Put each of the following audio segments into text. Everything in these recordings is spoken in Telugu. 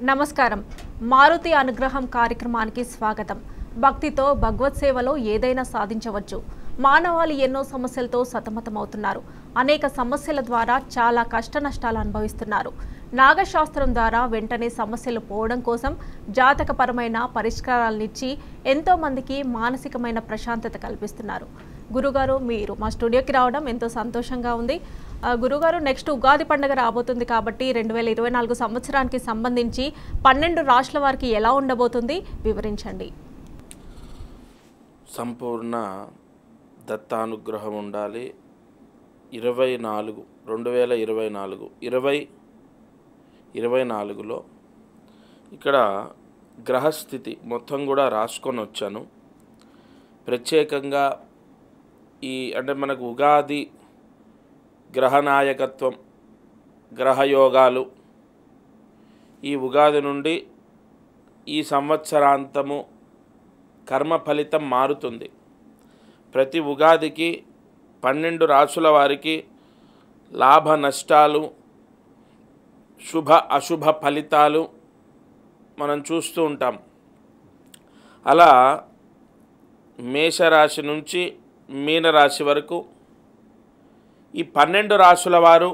నమస్కారం. మారుతి అనుగ్రహం కార్యక్రమానికి స్వాగతం. భక్తితో భగవత్ సేవలో ఏదైనా సాధించవచ్చు. మానవాళి ఎన్నో సమస్యలతో సతమతమవుతున్నారు. అనేక సమస్యల ద్వారా చాలా కష్టనష్టాలు అనుభవిస్తున్నారు. నాగశాస్త్రం ద్వారా వెంటనే సమస్యలు పోవడం కోసం జాతకపరమైన పరిష్కారాలనిచ్చి ఎంతో మందికి మానసికమైన ప్రశాంతత కల్పిస్తున్నారు. గురుగారు, మీరు మా స్టూడియోకి రావడం ఎంతో సంతోషంగా ఉంది. గురుగారు, నెక్స్ట్ ఉగాది పండుగ రాబోతుంది కాబట్టి 2024 సంవత్సరానికి సంబంధించి 12 రాష్ట్రాల వారికి ఎలా ఉండబోతుంది వివరించండి. సంపూర్ణ దత్తానుగ్రహం ఉండాలి. 2024లో ఇక్కడ గ్రహస్థితి మొత్తం కూడా రాసుకొని వచ్చాను. ప్రత్యేకంగా అంటే మనకు ఉగాది గ్రహనాయకత్వం, గ్రహయోగాలు ఈ ఉగాది నుండి ఈ సంవత్సరాంతము కర్మ ఫలితం మారుతుంది. ప్రతి ఉగాదికి 12 రాశుల వారికి లాభ నష్టాలు, శుభ అశుభ ఫలితాలు మనం చూస్తూ ఉంటాం. అలా మేషరాశి నుంచి మీనరాశి వరకు ఈ 12 రాశుల వారు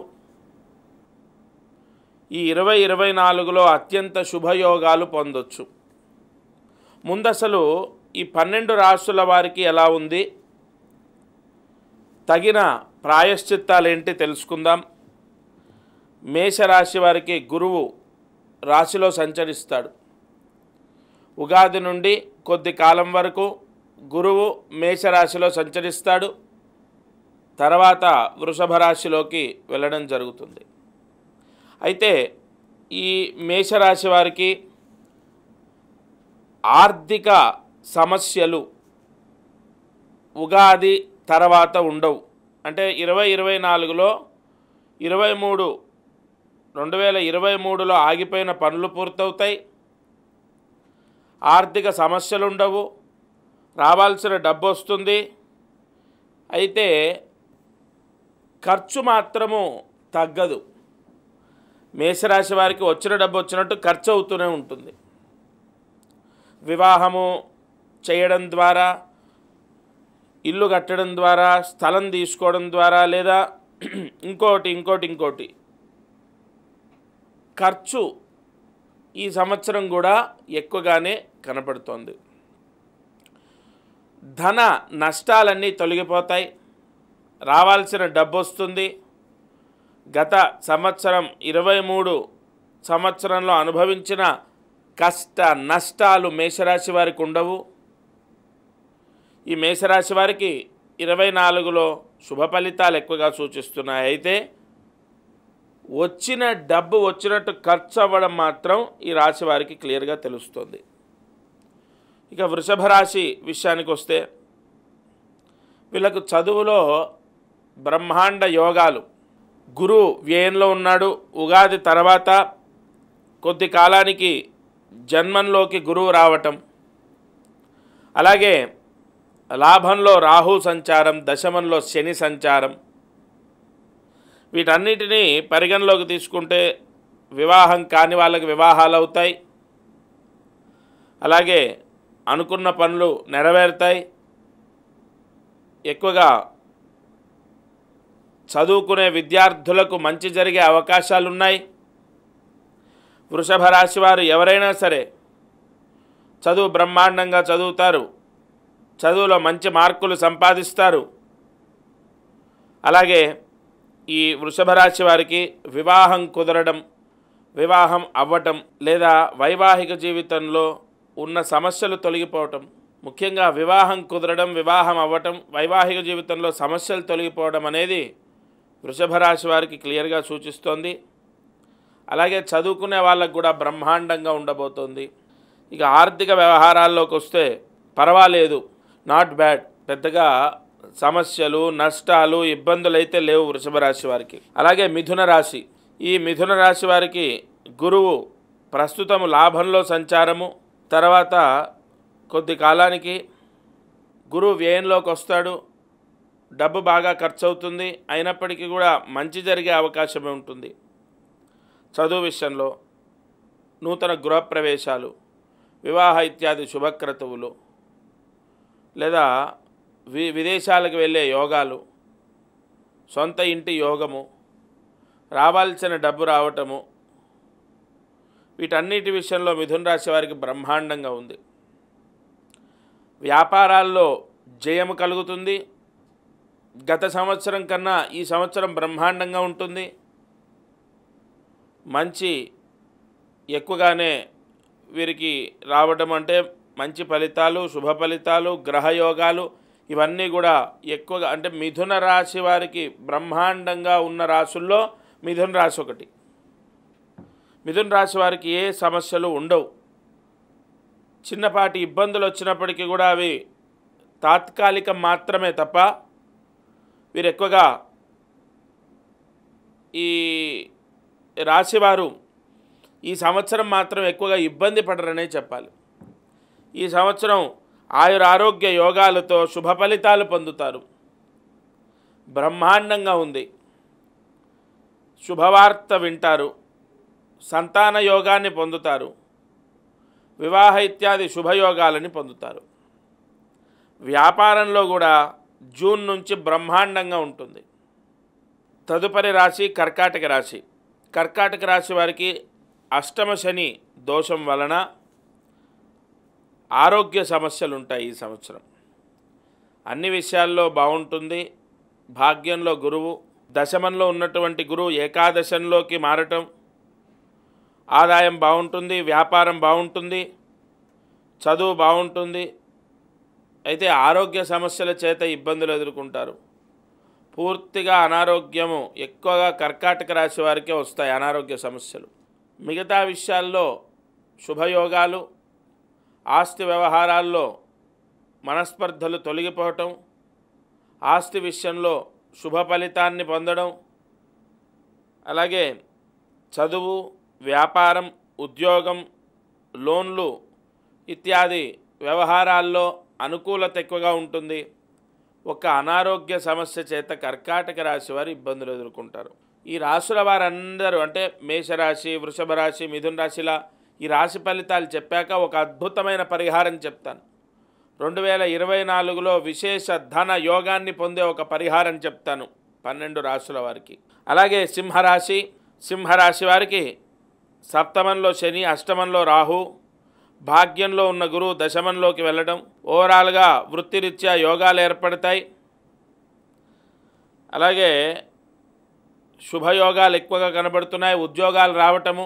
ఈ 2024లో అత్యంత శుభయోగాలు పొందొచ్చు. ముందసలు ఈ 12 రాశుల వారికి ఎలా ఉంది, తగిన ప్రాయశ్చిత్తాలు ఏంటి తెలుసుకుందాం. మేషరాశి వారికి గురువు రాశిలో సంచరిస్తాడు. ఉగాది నుండి కొద్ది కాలం వరకు గురువు మేషరాశిలో సంచరిస్తాడు. తర్వాత వృషభ రాశిలోకి వెళ్ళడం జరుగుతుంది. అయితే ఈ మేషరాశి వారికి ఆర్థిక సమస్యలు ఉగాది తర్వాత ఉండవు. అంటే 2024లో 2023లో ఆగిపోయిన పనులు పూర్తవుతాయి. ఆర్థిక సమస్యలు ఉండవు. రావాల్సిన డబ్బు వస్తుంది. అయితే ఖర్చు మాత్రము తగ్గదు. మేషరాశి వారికి వచ్చిన డబ్బు వచ్చినట్టు ఖర్చు అవుతూనే ఉంటుంది. వివాహము చేయడం ద్వారా, ఇల్లు కట్టడం ద్వారా, స్థలం తీసుకోవడం ద్వారా, లేదా ఇంకోటి ఖర్చు ఈ సంవత్సరం కూడా ఎక్కువగానే కనపడుతోంది. ధన నష్టాలన్నీ తొలగిపోతాయి. రావాల్సిన డబ్బు వస్తుంది. గత సంవత్సరం 23 సంవత్సరంలో అనుభవించిన కష్ట నష్టాలు మేషరాశి వారికి ఉండవు. ఈ మేషరాశి వారికి 24లో శుభ ఫలితాలు ఎక్కువగా సూచిస్తున్నాయి. అయితే వచ్చిన డబ్బు వచ్చినట్టు ఖర్చు అవ్వడం మాత్రం ఈ రాశి వారికి క్లియర్గా తెలుస్తుంది. ఇక వృషభ రాశి విషయానికి వస్తే వీళ్ళకు చదువులో బ్రహ్మాండ యోగాలు. గురువు వ్యయంలో ఉన్నాడు. ఉగాది తర్వాత కొద్ది కాలానికి జన్మంలోకి గురువు రావటం, అలాగే లాభంలో రాహు సంచారం, దశమంలో శని సంచారం, వీటన్నిటినీ పరిగణలోకి తీసుకుంటే వివాహం కాని వాళ్ళకి వివాహాలు అవుతాయి. అలాగే అనుకున్న పనులు నెరవేరుతాయి. ఎక్కువగా చదువుకునే విద్యార్థులకు మంచి జరిగే అవకాశాలు ఉన్నాయి. వృషభ రాశి వారు ఎవరైనా సరే చదువు బ్రహ్మాండంగా చదువుతారు. చదువులో మంచి మార్కులు సంపాదిస్తారు. అలాగే ఈ వృషభ రాశి వారికి వివాహం కుదరడం, వివాహం అవ్వటం, లేదా వైవాహిక జీవితంలో ఉన్న సమస్యలు తొలగిపోవటం, ముఖ్యంగా వివాహం కుదరడం, వివాహం అవ్వటం, వైవాహిక జీవితంలో సమస్యలు తొలగిపోవడం అనేది వృషభ రాశి వారికి క్లియర్గా సూచిస్తోంది. అలాగే చదువుకునే వాళ్ళకు కూడా బ్రహ్మాండంగా ఉండబోతోంది. ఇక ఆర్థిక వ్యవహారాల్లోకి వస్తే పర్వాలేదు, నాట్ బ్యాడ్. పెద్దగా సమస్యలు, నష్టాలు, ఇబ్బందులు అయితే లేవు వృషభ రాశి వారికి. అలాగే మిథున రాశి. ఈ మిథున రాశి వారికి గురువు ప్రస్తుతము లాభంలో సంచారము, తర్వాత కొద్ది కాలానికి గురువు వ్యయంలోకి వస్తాడు. డబ్బు బాగా ఖర్చు అవుతుంది. అయినప్పటికీ కూడా మంచి జరిగే అవకాశమే ఉంటుంది. చదువు విషయంలో నూతన గృహప్రవేశాలు, వివాహ ఇత్యాది శుభక్రతువులు, లేదా విదేశాలకు వెళ్ళే యోగాలు, సొంత ఇంటి యోగము, రావాల్సిన డబ్బు రావటము, వీటన్నిటి విషయంలో మిథున రాశి వారికి బ్రహ్మాండంగా ఉంది. వ్యాపారాల్లో జయము కలుగుతుంది. గత సంవత్సరం కన్నా ఈ సంవత్సరం బ్రహ్మాండంగా ఉంటుంది. మంచి ఎక్కువగానే వీరికి రావడం అంటే మంచి ఫలితాలు, శుభ ఫలితాలు, గ్రహయోగాలు ఇవన్నీ కూడా ఎక్కువగా అంటే మిథున రాశి వారికి బ్రహ్మాండంగా ఉన్న రాశుల్లో మిథున రాశి ఒకటి. మిథున రాశి వారికి ఏ సమస్యలు ఉండవు. చిన్నపాటి ఇబ్బందులు వచ్చినప్పటికీ కూడా అవి తాత్కాలికం మాత్రమే తప్ప వీరు ఎక్కువగా ఈ రాశివారు ఈ సంవత్సరం మాత్రం ఎక్కువగా ఇబ్బంది పడరనే చెప్పాలి. ఈ సంవత్సరం ఆయురారోగ్య యోగాలతో శుభ ఫలితాలు పొందుతారు. బ్రహ్మాండంగా ఉంది. శుభవార్త వింటారు. సంతాన యోగాన్ని పొందుతారు. వివాహ ఇత్యాది శుభయోగాలని పొందుతారు. వ్యాపారంలో కూడా జూన్ నుంచి బ్రహ్మాండంగా ఉంటుంది. తదుపరి రాశి కర్కాటక రాశి. కర్కాటక రాశి వారికి అష్టమ శని దోషం వలన ఆరోగ్య సమస్యలు ఉంటాయి. ఈ సంవత్సరం అన్ని విషయాల్లో బాగుంటుంది. భాగ్యంలో గురువు, దశమంలో ఉన్నటువంటి గురువు ఏకాదశంలోకి మారటం, ఆదాయం బాగుంటుంది, వ్యాపారం బాగుంటుంది, చదువు బాగుంటుంది. అయితే ఆరోగ్య సమస్యల చేత ఇబ్బందులు ఎదుర్కొంటారు. పూర్తిగా అనారోగ్యము ఎక్కువగా కర్కాటక రాశి వారికే వస్తాయి అనారోగ్య సమస్యలు. మిగతా విషయాల్లో శుభయోగాలు, ఆస్తి వ్యవహారాల్లో మనస్పర్ధలు తొలగిపోవటం, ఆస్తి విషయంలో శుభ ఫలితాన్ని పొందడం, అలాగే చదువు, వ్యాపారం, ఉద్యోగం, లోన్లు ఇత్యాది వ్యవహారాల్లో అనుకూలత ఎక్కువగా ఉంటుంది. ఒక అనారోగ్య సమస్య చేత కర్కాటక రాశి వారు ఇబ్బందులు ఎదుర్కొంటారు. ఈ రాశుల వారందరూ అంటే మేషరాశి, వృషభ రాశి, మిథున రాశిలా ఈ రాశి ఫలితాలు చెప్పాక ఒక అద్భుతమైన పరిహారం చెప్తాను. 2024లో విశేష ధన యోగాన్ని పొందే ఒక పరిహారం చెప్తాను 12 రాశుల వారికి. అలాగే సింహరాశి వారికి సప్తమంలో శని, అష్టమంలో రాహు, భాగ్యంలో ఉన్న గురువు దశమంలోకి వెళ్ళడం, ఓవరాల్గా వృత్తిరీత్యా యోగాలు ఏర్పడతాయి. అలాగే శుభయోగాలు ఎక్కువగా కనబడుతున్నాయి. ఉద్యోగాలు రావటము,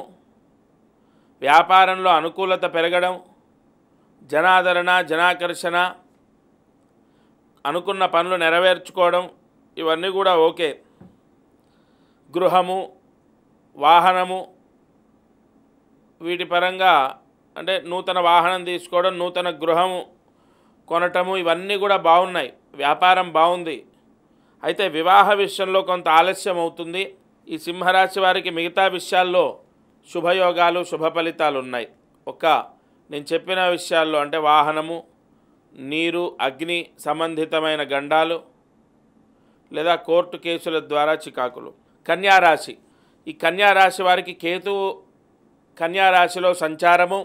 వ్యాపారంలో అనుకూలత పెరగడం, జనాదరణ, జనాకర్షణ, అనుకున్న పనులు నెరవేర్చుకోవడం ఇవన్నీ కూడా ఓకే. గృహము, వాహనము వీటి పరంగా అంటే నూతన వాహనం తీసుకోవడం, నూతన గృహము కొనటము ఇవన్నీ కూడా బాగున్నాయి. వ్యాపారం బాగుంది. అయితే వివాహ విషయంలో కొంత ఆలస్యం అవుతుంది. ఈ సింహరాశి వారికి మిగతా విషయాల్లో శుభయోగాలు, శుభ ఫలితాలు ఉన్నాయి. నేను చెప్పిన విషయాల్లో అంటే వాహనము, నీరు, అగ్ని సంబంధితమైన గండాలు లేదా కోర్టు కేసుల ద్వారా చికాకులు. కన్యారాశి. ఈ కన్యారాశి వారికి కేతువు కన్యారాశిలో సంచారము,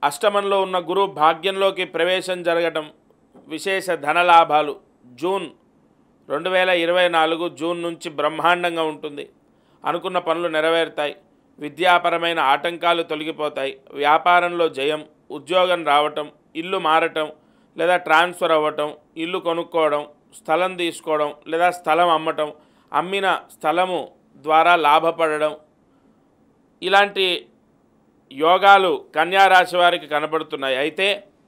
అష్టమంలో ఉన్న గురువు భాగ్యంలోకి ప్రవేశం జరగటం, విశేష ధనలాభాలు. జూన్ 2024 జూన్ నుంచి బ్రహ్మాండంగా ఉంటుంది. అనుకున్న పనులు నెరవేరుతాయి. విద్యాపరమైన ఆటంకాలు తొలగిపోతాయి. వ్యాపారంలో జయం, ఉద్యోగం రావటం, ఇల్లు మారటం లేదా ట్రాన్స్ఫర్ అవ్వటం, ఇల్లు కొనుక్కోవడం, స్థలం తీసుకోవడం లేదా స్థలం అమ్మటం, అమ్మిన స్థలము ద్వారా లాభపడడం ఇలాంటి యోగాలు కన్యారాశి వారికి కనబడుతున్నాయి. అయితే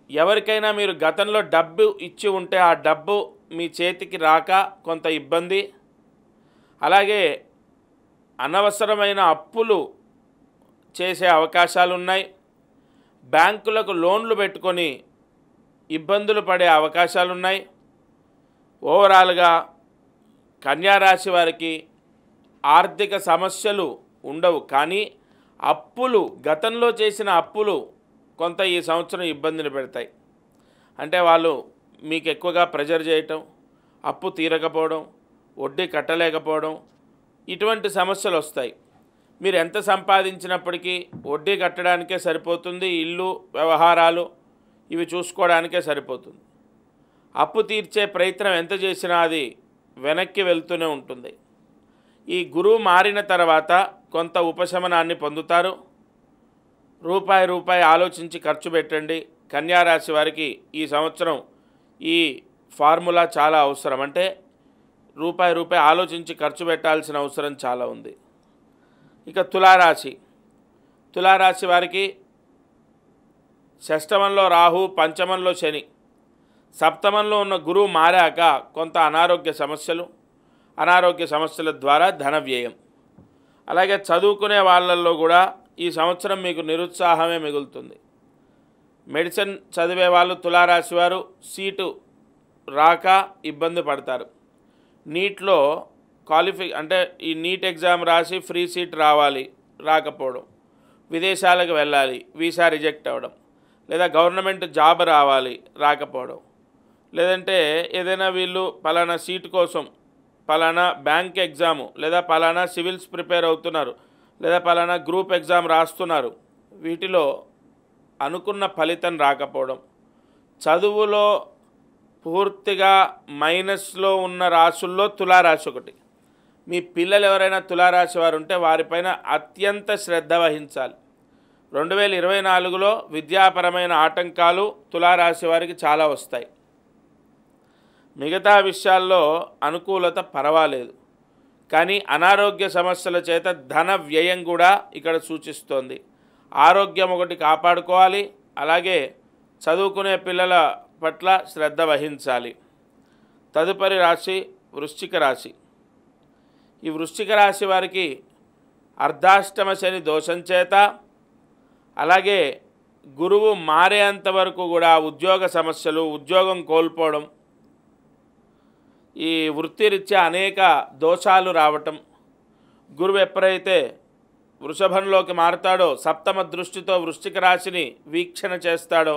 ఎవరికైనా మీరు గతంలో డబ్బు ఇచ్చి ఉంటే ఆ డబ్బు మీ చేతికి రాక కొంత ఇబ్బంది, అలాగే అనవసరమైన అప్పులు చేసే అవకాశాలు ఉన్నాయి. బ్యాంకులకు లోన్లు పెట్టుకొని ఇబ్బందులు పడే అవకాశాలు ఉన్నాయి. ఓవరాల్గా కన్యారాశి వారికి ఆర్థిక సమస్యలు ఉండవు, కానీ అప్పులు, గతంలో చేసిన అప్పులు కొంత ఈ సంవత్సరం ఇబ్బందిని పెడతాయి. అంటే వాళ్ళు మీకు ఎక్కువగా ప్రెజర్ చేయటం, అప్పు తీరకపోవడం, వడ్డీ కట్టలేకపోవడం ఇటువంటి సమస్యలు వస్తాయి. మీరు ఎంత సంపాదించినప్పటికీ వడ్డీ కట్టడానికే సరిపోతుంది, ఇల్లు వ్యవహారాలు ఇవి చూసుకోవడానికే సరిపోతుంది. అప్పు తీర్చే ప్రయత్నం ఎంత చేసినా అది వెనక్కి వెళ్తూనే ఉంటుంది. ఈ గురువు మారిన తర్వాత కొంత ఉపశమనాన్ని పొందుతారు. రూపాయి ఆలోచించి ఖర్చు పెట్టండి. కన్యారాశి వారికి ఈ సంవత్సరం ఈ ఫార్ములా చాలా అవసరం. అంటే రూపాయి ఆలోచించి ఖర్చు పెట్టాల్సిన అవసరం చాలా ఉంది. ఇక తులారాశి వారికి షష్టమంలో రాహు, పంచమంలో శని, సప్తమంలో ఉన్న గురువు మారాక కొంత అనారోగ్య సమస్యల ద్వారా ధన వ్యయం. అలాగే చదువుకునే వాళ్ళల్లో కూడా ఈ సంవత్సరం మీకు నిరుత్సాహమే మిగులుతుంది. మెడిసిన్ చదివే వాళ్ళు తులారాశి వారు సీటు రాక ఇబ్బంది పడతారు. నీట్లో అంటే ఈ నీట్ ఎగ్జామ్ రాసి ఫ్రీ సీట్ రాకపోవడం, విదేశాలకు వెళ్ళాలి, వీసా రిజెక్ట్ అవ్వడం, లేదా గవర్నమెంట్ జాబ్ రాకపోవడం, లేదంటే ఏదైనా వీళ్ళు పలానా సీటు కోసం పలానా బ్యాంక్ ఎగ్జాము లేదా పలానా సివిల్స్ ప్రిపేర్ అవుతున్నారు లేదా పలానా గ్రూప్ ఎగ్జామ్ రాస్తున్నారు, వీటిలో అనుకున్న ఫలితం రాకపోవడం, చదువులో పూర్తిగా మైనస్లో ఉన్న రాశుల్లో తులారాశి ఒకటి. మీ పిల్లలు ఎవరైనా తులారాశి వారు ఉంటే వారిపైన అత్యంత శ్రద్ధ వహించాలి. 2024లో విద్యాపరమైన ఆటంకాలు తులారాశి వారికి చాలా వస్తాయి. మిగతా విషయాల్లో అనుకూలత పర్వాలేదు, కానీ అనారోగ్య సమస్యల చేత ధన వ్యయం కూడా ఇక్కడ సూచిస్తోంది. ఆరోగ్యం ఒకటి కాపాడుకోవాలి. అలాగే చదువుకునే పిల్లల పట్ల శ్రద్ధ వహించాలి. తదుపరి రాశి వృశ్చిక రాశి. ఈ వృశ్చిక రాశి వారికి అర్ధాష్టమ శని దోషం చేత, అలాగే గురువు మారేంత వరకు కూడా ఉద్యోగ సమస్యలు, ఉద్యోగం కోల్పోవడం, ఈ వృత్తిరీత్యా అనేక దోషాలు రావటం, గురువు ఎప్పుడైతే వృషభంలోకి మారుతాడో సప్తమ దృష్టితో వృశ్చిక రాశిని వీక్షణ చేస్తాడో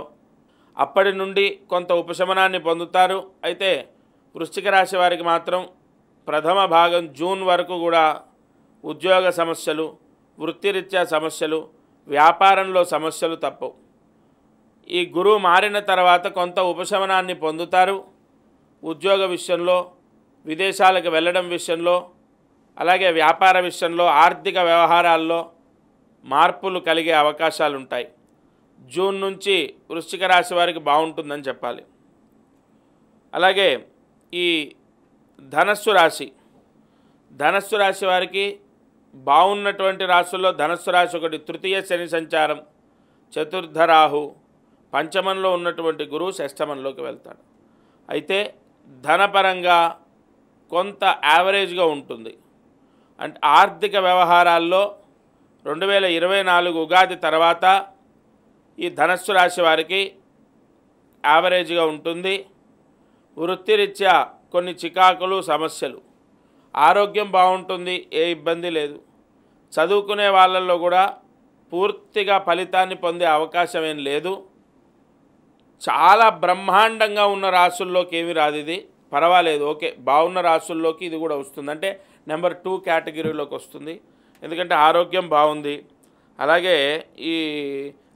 అప్పటి నుండి కొంత ఉపశమనాన్ని పొందుతారు. అయితే వృశ్చిక రాశి వారికి మాత్రం ప్రథమ భాగం జూన్ వరకు కూడా ఉద్యోగ సమస్యలు, వృత్తిరీత్యా సమస్యలు, వ్యాపారంలో సమస్యలు తప్పవు. ఈ గురువు మారిన తర్వాత కొంత ఉపశమనాన్ని పొందుతారు. ఉద్యోగ విషయంలో, విదేశాలకు వెళ్ళడం విషయంలో, అలాగే వ్యాపార విషయంలో, ఆర్థిక వ్యవహారాల్లో మార్పులు కలిగే అవకాశాలు ఉంటాయి. జూన్ నుంచి వృశ్చిక రాశి వారికి బాగుంటుందని చెప్పాలి. అలాగే ఈ ధనస్సు రాశి వారికి బాగున్నటువంటి రాశుల్లో ధనస్సు రాశి ఒకటి. తృతీయ శని సంచారం, చతుర్థ రాహు, పంచమంలో ఉన్నటువంటి గురువు షష్టమంలోకి వెళ్తాడు. అయితే ధనపరంగా కొంత యావరేజ్గా ఉంటుంది. అంటే ఆర్థిక వ్యవహారాల్లో 2024 ఉగాది తర్వాత ఈ ధనస్సు రాశి వారికి యావరేజ్గా ఉంటుంది. వృత్తిరీత్యా కొన్ని చికాకులు, సమస్యలు, ఆరోగ్యం బాగుంటుంది, ఏ ఇబ్బంది లేదు. చదువుకునే వాళ్ళల్లో కూడా పూర్తిగా ఫలితాన్ని పొందే అవకాశం ఏం లేదు. చాలా బ్రహ్మాండంగా ఉన్న రాశుల్లోకి ఏమి రాదు, ఇది పర్వాలేదు, ఓకే, బాగున్న రాశుల్లోకి ఇది కూడా వస్తుంది. అంటే నెంబర్ 2 కేటగిరీలోకి వస్తుంది, ఎందుకంటే ఆరోగ్యం బాగుంది. అలాగే ఈ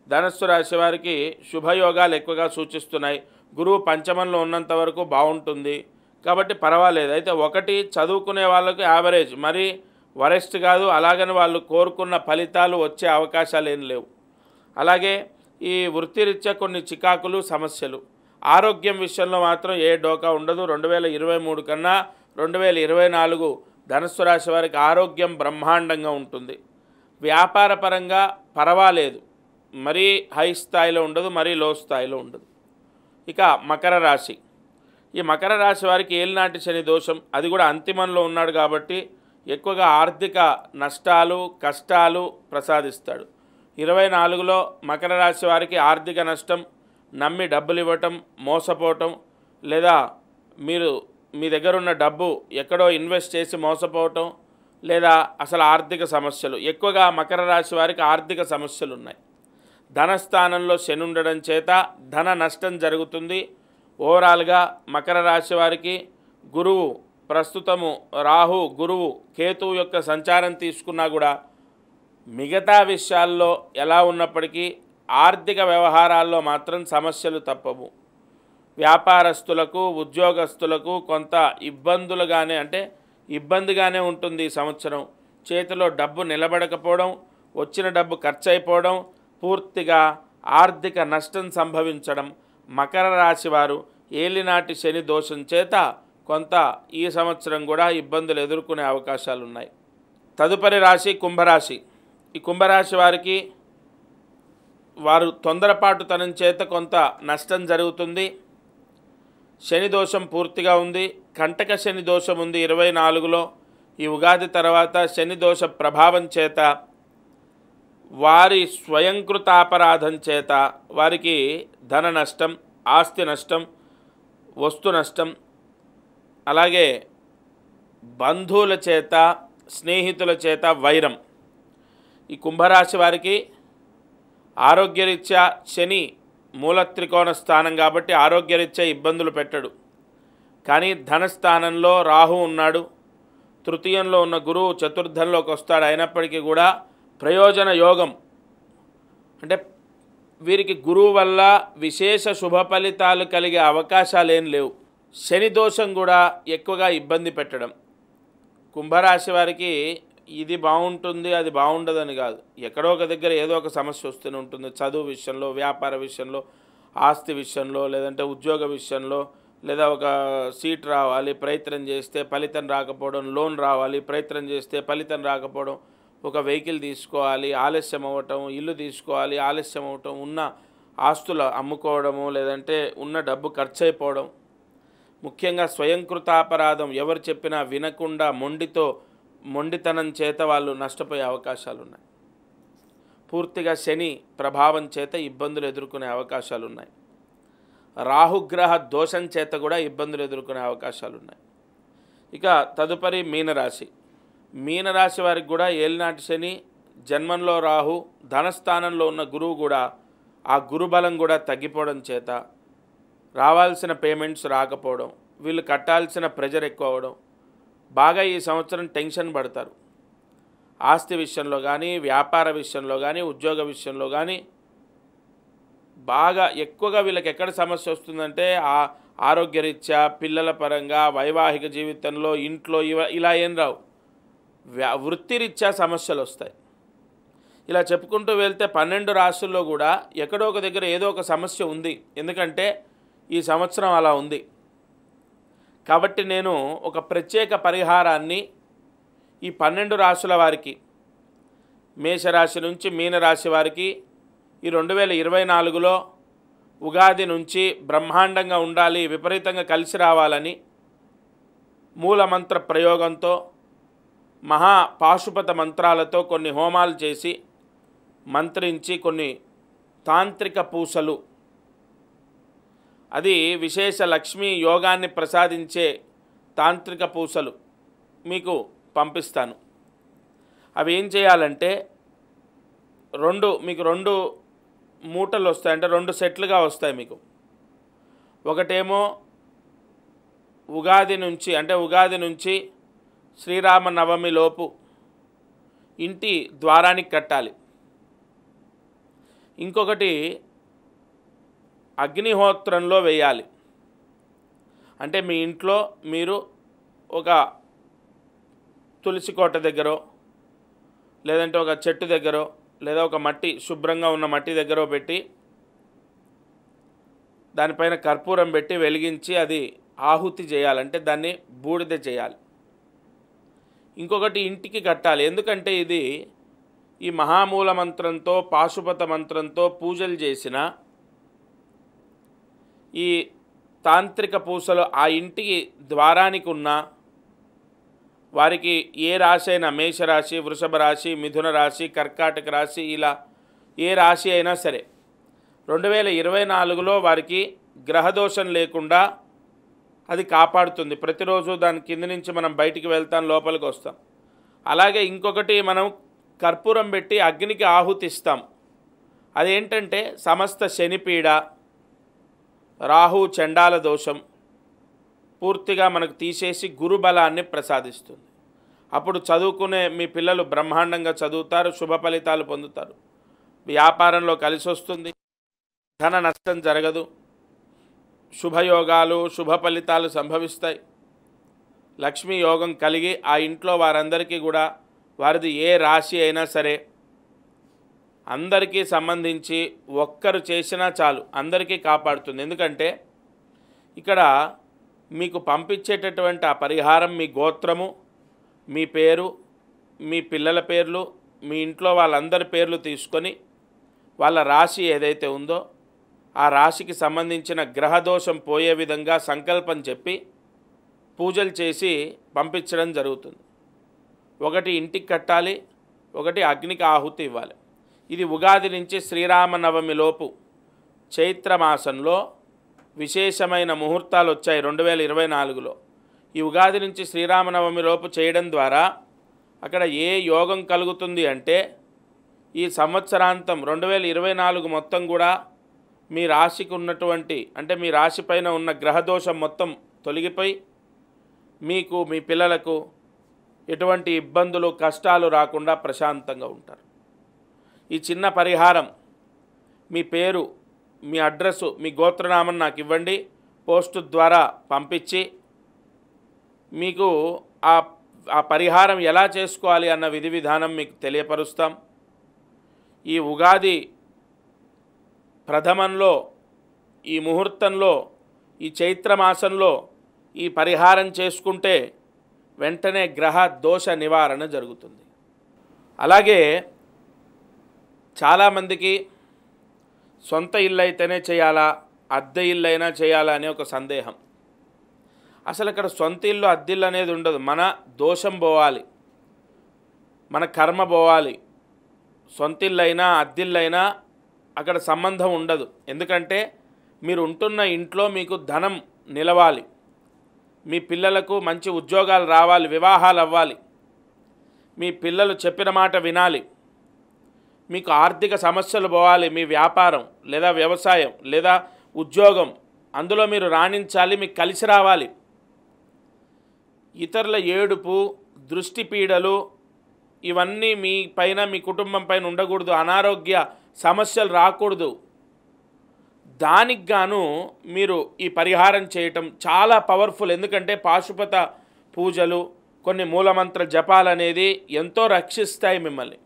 ధనస్సు రాశి వారికి శుభయోగాలు ఎక్కువగా సూచిస్తున్నాయి. గురువు పంచమంలో ఉన్నంత వరకు బాగుంటుంది కాబట్టి పర్వాలేదు. అయితే ఒకటి, చదువుకునే వాళ్ళకు యావరేజ్, మరి వరెస్ట్ కాదు, అలాగని వాళ్ళు కోరుకున్న ఫలితాలు వచ్చే అవకాశాలు ఏం లేవు. అలాగే ఈ వృత్తిరీత్యా కొన్ని చికాకులు, సమస్యలు. ఆరోగ్యం విషయంలో మాత్రం ఏ డోకా ఉండదు. 2023 కన్నా 2024 ధనస్సు రాశి వారికి ఆరోగ్యం బ్రహ్మాండంగా ఉంటుంది. వ్యాపార పరంగా పర్వాలేదు, మరీ హై స్థాయిలో ఉండదు, మరీ లో స్థాయిలో ఉండదు. ఇక మకర రాశి. ఈ మకర రాశి వారికి ఏలినాటి శని దోషం, అది కూడా అంతిమంలో ఉన్నాడు కాబట్టి ఎక్కువగా ఆర్థిక నష్టాలు, కష్టాలు ప్రసాదిస్తాడు. 24లో మకర రాశి వారికి ఆర్థిక నష్టం, నమ్మి డబ్బులు ఇవ్వటం, మోసపోవటం, లేదా మీ దగ్గర ఉన్న డబ్బు ఎక్కడో ఇన్వెస్ట్ చేసి మోసపోవటం, లేదా అసలు ఆర్థిక సమస్యలు. ఎక్కువగా మకర రాశి వారికి ఆర్థిక సమస్యలు ఉన్నాయి. ధనస్థానంలో శని ఉండడం చేత ధన నష్టం జరుగుతుంది. ఓవరాల్గా మకర రాశి వారికి ప్రస్తుతము రాహు, గురువు, కేతువు యొక్క సంచారం తీసుకున్నా కూడా మిగతా విషయాల్లో ఎలా ఉన్నప్పటికీ ఆర్థిక వ్యవహారాల్లో మాత్రం సమస్యలు తప్పవు. వ్యాపారస్తులకు, ఉద్యోగస్తులకు కొంత ఇబ్బందిగానే ఉంటుంది ఈ సంవత్సరం. చేతిలో డబ్బు నిలబడకపోవడం, వచ్చిన డబ్బు ఖర్చు అయిపోవడం, పూర్తిగా ఆర్థిక నష్టం సంభవించడం. మకర రాశి వారు ఏలినాటి శని దోషం చేత కొంత ఈ సంవత్సరం కూడా ఇబ్బందులు ఎదుర్కొనే అవకాశాలు ఉన్నాయి. తదుపరి రాశి కుంభరాశి. ఈ కుంభరాశి వారికి వారు తొందరపాటుతనం చేత కొంత నష్టం జరుగుతుంది. శని దోషం పూర్తిగా ఉంది. కంటక శని దోషం ఉంది 24లో. ఈ ఉగాది తర్వాత శని దోష ప్రభావం చేత వారి స్వయంకృతాపరాధం చేత వారికి ధన నష్టం, ఆస్తి నష్టం, వస్తు నష్టం, అలాగే బంధువుల చేత, స్నేహితుల చేత వైరం. ఈ కుంభరాశి వారికి ఆరోగ్యరీత్యా శని మూల త్రికోణ స్థానం కాబట్టి ఆరోగ్యరీత్యా ఇబ్బందులు పెట్టడు. కానీ ధనస్థానంలో రాహు ఉన్నాడు, తృతీయంలో ఉన్న గురువు చతుర్థంలోకి వస్తాడు. అయినప్పటికీ కూడా ప్రయోజన యోగం అంటే వీరికి గురువు వల్ల విశేష శుభ ఫలితాలు కలిగే అవకాశాలు ఏం లేవు. శని దోషం కూడా ఎక్కువగా ఇబ్బంది పెట్టడం. కుంభరాశి వారికి ఇది బాగుంటుంది, అది బాగుండదని కాదు, ఎక్కడో ఒక దగ్గర ఏదో ఒక సమస్య వస్తూనే ఉంటుంది. చదువు విషయంలో, వ్యాపార విషయంలో, ఆస్తి విషయంలో, లేదంటే ఉద్యోగ విషయంలో, లేదా ఒక సీట్ రావాలి ప్రయత్నం చేస్తే ఫలితం రాకపోవడం, లోన్ రావాలి ప్రయత్నం చేస్తే ఫలితం రాకపోవడం, ఒక వెహికల్ తీసుకోవాలి ఆలస్యం అవ్వటం, ఇల్లు తీసుకోవాలి ఆలస్యం అవ్వటం, ఉన్న ఆస్తులు అమ్ముకోవడము, లేదంటే ఉన్న డబ్బు ఖర్చు అయిపోవడం. ముఖ్యంగా స్వయంకృతాపరాధం, ఎవరు చెప్పినా వినకుండా మొండితనం చేత వాళ్ళు నష్టపోయే అవకాశాలు ఉన్నాయి. పూర్తిగా శని ప్రభావం చేత ఇబ్బందులు ఎదుర్కొనే అవకాశాలు ఉన్నాయి. రాహుగ్రహ దోషం చేత కూడా ఇబ్బందులు ఎదుర్కొనే అవకాశాలు ఉన్నాయి. ఇక తదుపరి మీనరాశి. మీనరాశి వారికి కూడా ఏలినాటి శని, జన్మంలో రాహు, ధనస్థానంలో ఉన్న గురువు కూడా ఆ గురుబలం కూడా తగ్గిపోవడం చేత రావాల్సిన పేమెంట్స్ రాకపోవడం, వీళ్ళు కట్టాల్సిన ప్రెజర్ ఎక్కువ అవ్వడం, బాగా ఈ సంవత్సరం టెన్షన్ పడతారు. ఆస్తి విషయంలో కానీ, వ్యాపార విషయంలో కానీ, ఉద్యోగ విషయంలో కానీ బాగా ఎక్కువగా వీళ్ళకి ఎక్కడ సమస్య వస్తుందంటే ఆరోగ్యరీత్యా, పిల్లల పరంగా, వైవాహిక జీవితంలో, ఇంట్లో ఇలా ఏం రావు, వృత్తిరీత్యా సమస్యలు వస్తాయి. ఇలా చెప్పుకుంటూ వెళ్తే 12 రాశుల్లో కూడా ఎక్కడో ఒక దగ్గర ఏదో ఒక సమస్య ఉంది. ఎందుకంటే ఈ సంవత్సరం అలా ఉంది. కాబట్టి నేను ఒక ప్రత్యేక పరిహారాన్ని ఈ 12 రాశుల వారికి, మేషరాశి నుంచి మీనరాశి వారికి ఈ 2024లో ఉగాది నుంచి బ్రహ్మాండంగా ఉండాలి, విపరీతంగా కలిసి రావాలని మూలమంత్ర ప్రయోగంతో, మహాపాశుపత మంత్రాలతో కొన్ని హోమాలు చేసి మంత్రించి, కొన్ని తాంత్రిక పూసలు, అది విశేష లక్ష్మీ యోగాన్ని ప్రసాదించే తాంత్రిక పూసలు మీకు అవి ఏం చేయాలంటే మీకు 2 మూటలు వస్తాయి, అంటే 2 సెట్లుగా వస్తాయి మీకు. ఒకటేమో ఉగాది నుంచి శ్రీరామనవమి లోపు ఇంటి ద్వారానికి కట్టాలి. ఇంకొకటి అగ్నిహోత్రంలో వేయాలి. అంటే మీ ఇంట్లో మీరు ఒక తులసి కోట దగ్గర, లేదంటే ఒక చెట్టు దగ్గర, లేదా ఒక శుభ్రంగా ఉన్న మట్టి దగ్గర పెట్టి దానిపైన కర్పూరం పెట్టి వెలిగించి అది ఆహుతి చేయాలంటే దాన్ని బూడిద చేయాలి. ఇంకొకటి ఇంటికి కట్టాలి. ఎందుకంటే ఇది ఈ మహామూల మంత్రంతో, పాశుపత మంత్రంతో పూజలు చేసిన ఈ తాంత్రిక పూసలు ఆ ఇంటికి ద్వారానికి ఉన్న వారికి ఏ రాశి అయినా, మేషరాశి, వృషభ రాశి, మిథున రాశి, కర్కాటక రాశి, ఇలా ఏ రాశి అయినా సరే 2024లో వారికి గ్రహదోషం లేకుండా అది కాపాడుతుంది. ప్రతిరోజు దాని కింద నుంచి మనం బయటికి వెళ్తాం, లోపలికి వస్తాం. అలాగే ఇంకొకటి, మనం కర్పూరం పెట్టి అగ్నికి ఆహుతిస్తాం. అదేంటంటే సమస్త శనిపీడ, రాహు చండాల దోషం పూర్తిగా మనకు తీసేసి గురుబలాన్ని ప్రసాదిస్తుంది. అప్పుడు చదువుకునే మీ పిల్లలు బ్రహ్మాండంగా చదువుతారు, శుభ ఫలితాలు పొందుతారు, వ్యాపారంలో కలిసి వస్తుంది, ధన నష్టం జరగదు, శుభయోగాలు శుభ ఫలితాలు సంభవిస్తాయి. లక్ష్మీ యోగం కలిగి ఆ ఇంట్లో వారందరికీ కూడా వారిది ఏ రాశి అయినా సరే అందరికీ సంబంధించి ఒక్కరు చేసినా చాలు, అందరికీ కాపాడుతుంది. ఎందుకంటే ఇక్కడ మీకు పంపించేటటువంటి ఆ పరిహారం మీ గోత్రము, మీ పేరు, మీ పిల్లల పేర్లు, మీ ఇంట్లో వాళ్ళందరి పేర్లు తీసుకొని వాళ్ళ రాశి ఏదైతే ఉందో ఆ రాశికి సంబంధించిన గ్రహదోషం పోయే విధంగా సంకల్పం చెప్పి పూజలు చేసి పంపించడం జరుగుతుంది. ఒకటి ఇంటికి కట్టాలి, ఒకటి అగ్నికి ఆహుతి ఇవ్వాలి. ఇది ఉగాది నుంచి శ్రీరామనవమి లోపు చైత్రమాసంలో విశేషమైన ముహూర్తాలు వచ్చాయి 2024లో. ఈ ఉగాది నుంచి శ్రీరామనవమి లోపు చేయడం ద్వారా అక్కడ ఏ యోగం కలుగుతుంది అంటే ఈ సంవత్సరాంతం 2024 మొత్తం కూడా మీ రాశికి ఉన్నటువంటి అంటే మీ రాశి పైన ఉన్న గ్రహదోషం మొత్తం తొలగిపోయి మీకు మీ పిల్లలకు ఎటువంటి ఇబ్బందులు కష్టాలు రాకుండా ప్రశాంతంగా ఉంటారు. ఈ చిన్న పరిహారం మీ పేరు, మీ అడ్రస్సు, మీ గోత్రనామం నాకు ఇవ్వండి, పోస్టు ద్వారా పంపించి మీకు ఆ పరిహారం ఎలా చేసుకోవాలి అన్న విధి విధానం మీకు తెలియపరుస్తాం. ఈ ఉగాది ప్రథమంలో, ఈ ముహూర్తంలో, ఈ చైత్రమాసంలో ఈ పరిహారం చేసుకుంటే వెంటనే గ్రహ దోష నివారణ జరుగుతుంది. అలాగే చాలామందికి సొంత ఇల్లు అయితేనే చేయాలా, అద్దె ఇల్లు అయినా చేయాలా అనే ఒక సందేహం. అసలు ఇక్కడ సొంత ఇల్లు అద్దెల్లు అనేది ఉండదు. మన దోషం పోవాలి, మన కర్మ పోవాలి. సొంత ఇల్లు అయినా అద్దెల్లైనా అక్కడ సంబంధం ఉండదు. ఎందుకంటే మీరు ఉంటున్న ఇంట్లో మీకు ధనం నిలవాలి, మీ పిల్లలకు మంచి ఉద్యోగాలు రావాలి, వివాహాలు అవ్వాలి, మీ పిల్లలు చెప్పిన మాట వినాలి, మీకు ఆర్థిక సమస్యలు పోవాలి, మీ వ్యాపారం లేదా వ్యవసాయం లేదా ఉద్యోగం అందులో మీరు రాణించాలి, మీకు కలిసి రావాలి. ఇతరుల ఏడుపు, దృష్టి పీడలు ఇవన్నీ మీ పైన, మీ కుటుంబం పైన ఉండకూడదు. అనారోగ్య సమస్యలు రాకూడదు. దానికి గాను మీరు ఈ పరిహారం చేయటం చాలా పవర్ఫుల్. ఎందుకంటే పాశుపత పూజలు, కొన్ని మూలమంత్ర జపాలు అనేది ఎంతో రక్షిస్తాయి మిమ్మల్ని.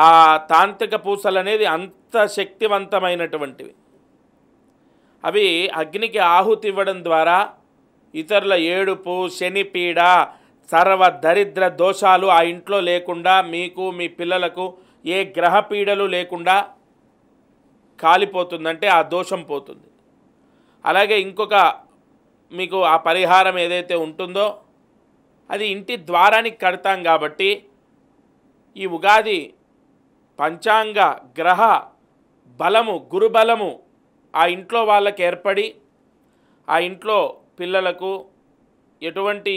ఆ తాంత్రిక పూసలు అనేది అంత శక్తివంతమైనటువంటివి. అవి అగ్నికి ఆహుతి ఇవ్వడం ద్వారా ఇతరుల ఏడుపు, శనిపీడ, సర్వ దరిద్ర దోషాలు ఆ ఇంట్లో లేకుండా, మీకు మీ పిల్లలకు ఏ గ్రహ పీడలు లేకుండా కాలిపోతుందంటే ఆ దోషం పోతుంది. అలాగే ఇంకొక మీకు ఆ పరిహారం ఏదైతే ఉంటుందో అది ఇంటి ద్వారానికి కడతాం కాబట్టి ఈ ఉగాది పంచాంగ గ్రహ బలము, గురుబలము ఆ ఇంట్లో వాళ్ళకి ఏర్పడి ఆ ఇంట్లో పిల్లలకు ఎటువంటి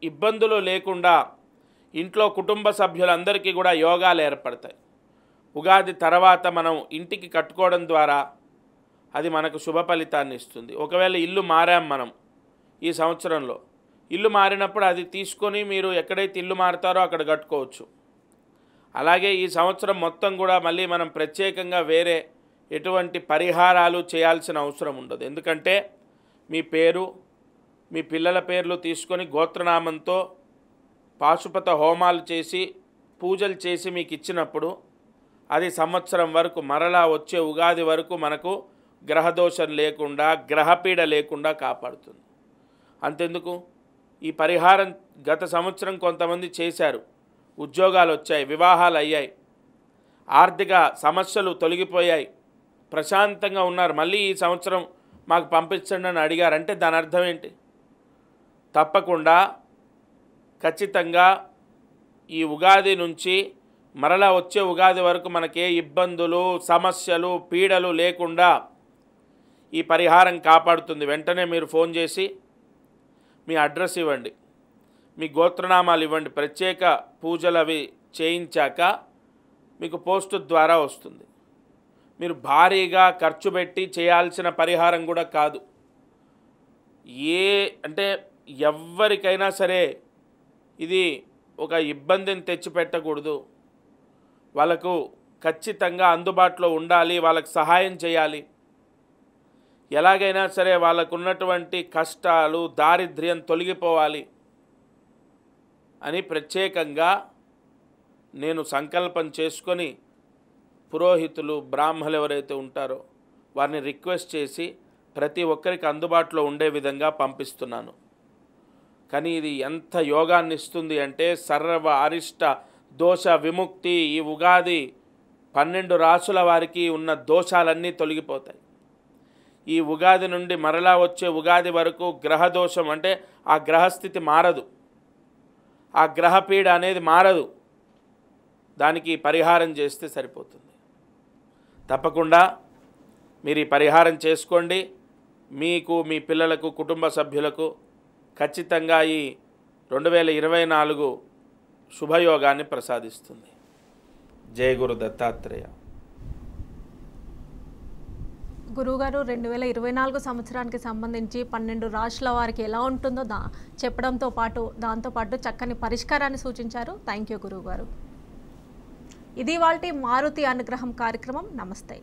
ఇబ్బందులు లేకుండా ఇంట్లో కుటుంబ సభ్యులందరికీ కూడా యోగాలు ఏర్పడతాయి. ఉగాది తర్వాత మనం ఇంటికి కట్టుకోవడం ద్వారా అది మనకు శుభ ఫలితాన్ని ఇస్తుంది. ఒకవేళ ఇల్లు మారాం మనం ఈ సంవత్సరంలో, ఇల్లు మారినప్పుడు అది తీసుకొని మీరు ఎక్కడైతే ఇల్లు మారుతారో అక్కడ కట్టుకోవచ్చు. అలాగే ఈ సంవత్సరం మొత్తం కూడా మళ్ళీ మనం ప్రత్యేకంగా వేరే ఎటువంటి పరిహారాలు చేయాల్సిన అవసరం ఉండదు. ఎందుకంటే మీ పేరు, మీ పిల్లల పేర్లు తీసుకొని గోత్రనామంతో పాశుపత హోమాలు చేసి పూజలు చేసి మీకు ఇచ్చినప్పుడు అది సంవత్సరం వరకు, మరలా వచ్చే ఉగాది వరకు మనకు గ్రహదోషం లేకుండా, గ్రహపీడ లేకుండా కాపాడుతుంది. అంతెందుకు, ఈ పరిహారం గత సంవత్సరం కొంతమంది చేశారు, ఉద్యోగాలు వచ్చాయి, వివాహాలు అయ్యాయి, ఆర్థిక సమస్యలు తొలగిపోయాయి, ప్రశాంతంగా ఉన్నారు. మళ్ళీ ఈ సంవత్సరం మాకు పంపించండి అని అడిగారు. అంటే దాని అర్థం ఏంటి? తప్పకుండా ఖచ్చితంగా ఈ ఉగాది నుంచి మరలా వచ్చే ఉగాది వరకు మనకే ఇబ్బందులు, సమస్యలు, పీడలు లేకుండా ఈ పరిహారం కాపాడుతుంది. వెంటనే మీరు ఫోన్ చేసి మీ అడ్రస్ ఇవ్వండి, మీ గోత్రనామాలు ఇవ్వండి. ప్రత్యేక పూజలు అవి చేయించాక మీకు పోస్టు ద్వారా వస్తుంది. మీరు భారీగా ఖర్చు పెట్టి చేయాల్సిన పరిహారం కూడా కాదు. అంటే ఎవరికైనా సరే ఇది ఒక ఇబ్బందిని తెచ్చిపెట్టకూడదు. వాళ్ళకు ఖచ్చితంగా అందుబాటులో ఉండాలి, వాళ్ళకు సహాయం చేయాలి. ఎలాగైనా సరే వాళ్ళకు ఉన్నటువంటి కష్టాలు, దారిద్ర్యం తొలగిపోవాలి అని ప్రత్యేకంగా నేను సంకల్పం చేసుకొని పురోహితులు, బ్రాహ్మణులు ఎవరైతే ఉంటారో వారిని రిక్వెస్ట్ చేసి ప్రతి ఒక్కరికి అందుబాటులో ఉండే విధంగా పంపిస్తున్నాను. కానీ ఇది ఎంత యోగాన్ని ఇస్తుంది అంటే సర్వ అరిష్ట దోష విముక్తి. ఈ ఉగాది 12 రాసుల వారికి ఉన్న దోషాలన్నీ తొలగిపోతాయి. ఈ ఉగాది నుండి మరలా వచ్చే ఉగాది వరకు గ్రహదోషం అంటే ఆ గ్రహస్థితి మారదు, ఆ గ్రహపీడ అనేది మారదు. దానికి పరిహారం చేస్తే సరిపోతుంది. తప్పకుండా మీరు ఈ పరిహారం చేసుకోండి. మీకు, మీ పిల్లలకు, కుటుంబ సభ్యులకు ఖచ్చితంగా ఈ 2024 శుభయోగాన్ని ప్రసాదిస్తుంది. జయ గురు దత్తాత్రేయ. గురువుగారు 2024 సంవత్సరానికి సంబంధించి 12 రాశుల వారికి ఎలా ఉంటుందో చెప్పడంతో పాటు దాంతోపాటు చక్కని పరిష్కారాన్ని సూచించారు. థ్యాంక్ యూ గురువుగారు. ఇది వాల్టి మారుతి అనుగ్రహం కార్యక్రమం. నమస్తే.